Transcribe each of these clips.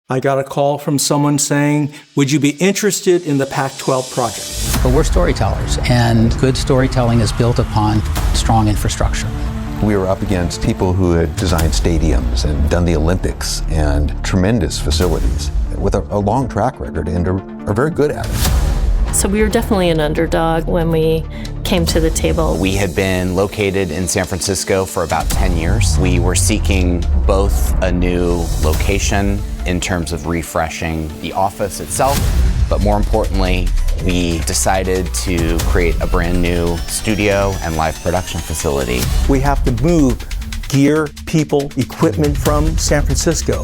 I got a call from someone saying, would you be interested in the Pac-12 project? But we're storytellers, and good storytelling is built upon strong infrastructure. We were up against people who had designed stadiums and done the Olympics and tremendous facilities with a long track record and are very good at it. So we were definitely an underdog when we came to the table. We had been located in San Francisco for about 10 years. We were seeking both a new location in terms of refreshing the office itself, but more importantly, we decided to create a brand new studio and live production facility. We have to move gear, people, equipment from San Francisco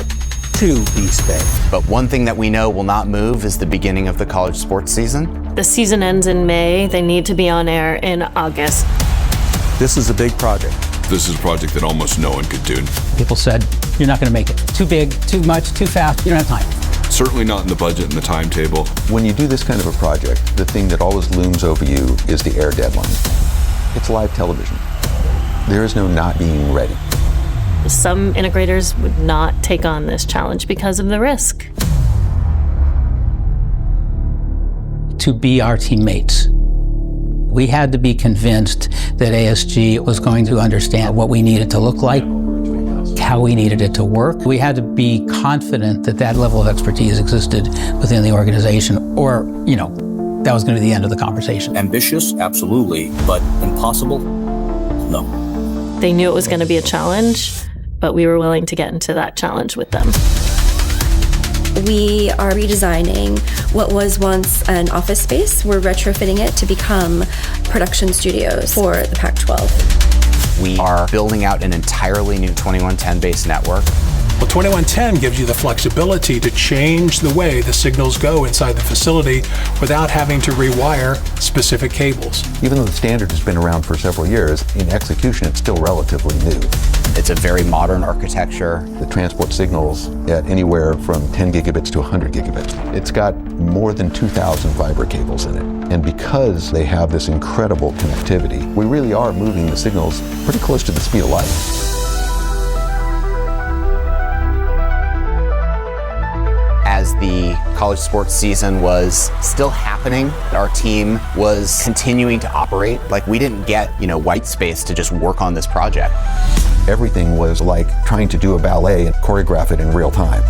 to East Bay. But one thing that we know will not move is the beginning of the college sports season. The season ends in May. They need to be on air in August. This is a big project. This is a project that almost no one could do. People said, you're not going to make it. Too big, too much, too fast, you don't have time. Certainly not in the budget and the timetable. When you do this kind of a project, the thing that always looms over you is the air deadline. It's live television. There is no not being ready. Some integrators would not take on this challenge because of the risk. To be our teammates, we had to be convinced that ASG was going to understand what we needed to look like, how we needed it to work. We had to be confident that that level of expertise existed within the organization, or, that was going to be the end of the conversation. Ambitious, absolutely, but impossible? No. They knew it was going to be a challenge, but we were willing to get into that challenge with them. We are redesigning what was once an office space. We're retrofitting it to become production studios for the Pac-12. We are building out an entirely new 2110-based network. Well, 2110 gives you the flexibility to change the way the signals go inside the facility without having to rewire specific cables. Even though the standard has been around for several years, in execution it's still relatively new. It's a very modern architecture. The transport signals at anywhere from 10 gigabits to 100 gigabits. It's got more than 2,000 fiber cables in it. And because they have this incredible connectivity, we really are moving the signals pretty close to the speed of light. As the college sports season was still happening, our team was continuing to operate. Like, we didn't get, white space to just work on this project. Everything was like trying to do a ballet and choreograph it in real time.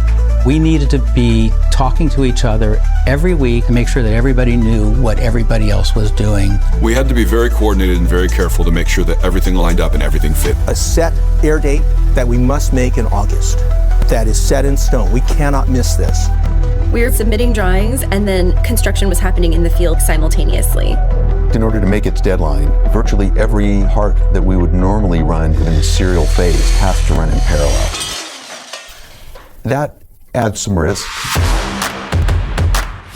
We needed to be talking to each other every week to make sure that everybody knew what everybody else was doing. We had to be very coordinated and very careful to make sure that everything lined up and everything fit. A set air date that we must make in August. That is set in stone. We cannot miss this. We were submitting drawings, and then construction was happening in the field simultaneously. In order to make its deadline, virtually every part that we would normally run in a serial phase has to run in parallel. That adds some risk.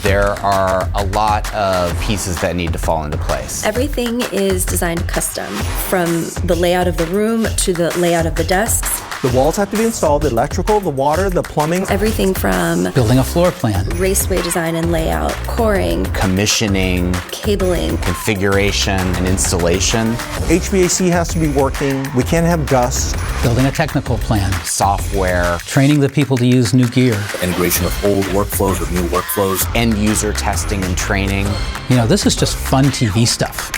There are a lot of pieces that need to fall into place. Everything is designed custom, from the layout of the room to the layout of the desks. The walls have to be installed, the electrical, the water, the plumbing. Everything from building a floor plan, raceway design and layout, coring, commissioning, cabling, configuration, and installation. HVAC has to be working. We can't have dust. Building a technical plan, software, training the people to use new gear, integration of old workflows with new workflows, end user testing and training. This is just fun TV stuff.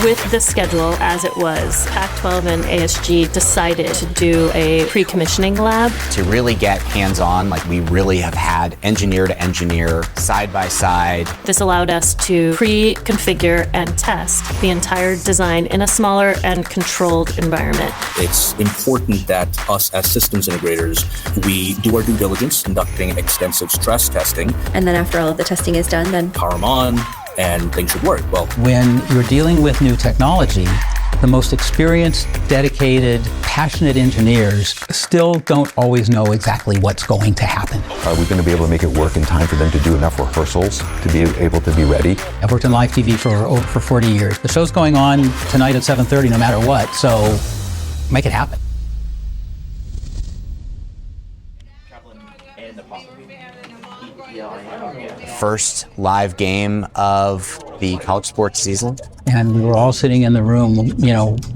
With the schedule as it was, Pac-12 and ASG decided to do a pre-commissioning lab. To really get hands-on, like we really have had engineer to engineer, side by side. This allowed us to pre-configure and test the entire design in a smaller and controlled environment. It's important that us as systems integrators, we do our due diligence, conducting extensive stress testing. And then after all of the testing is done, then power them on, and things should work well. When you're dealing with new technology, the most experienced, dedicated, passionate engineers still don't always know exactly what's going to happen. Are we going to be able to make it work in time for them to do enough rehearsals to be able to be ready? I've worked in live TV for 40 years. The show's going on tonight at 7:30 no matter what, so make it happen. First live game of the college sports season. And we were all sitting in the room,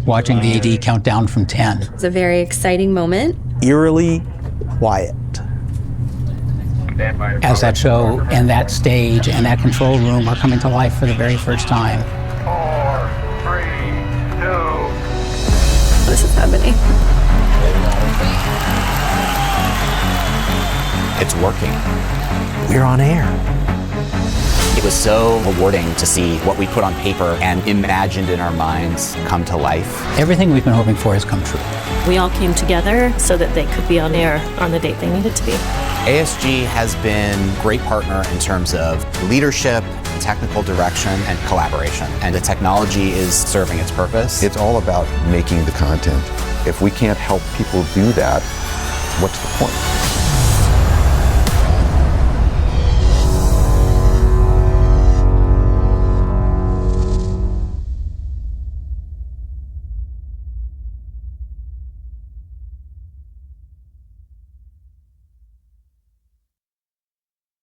watching the AD count down from 10. It's a very exciting moment. Eerily quiet. as that show and that stage and that control room are coming to life for the very first time. 4, 3, 2. This is happening. It's working. We're on air. It was so rewarding to see what we put on paper and imagined in our minds come to life. Everything we've been hoping for has come true. We all came together so that they could be on air on the date they needed to be. ASG has been a great partner in terms of leadership, technical direction, and collaboration. And the technology is serving its purpose. It's all about making the content. If we can't help people do that, what's the point?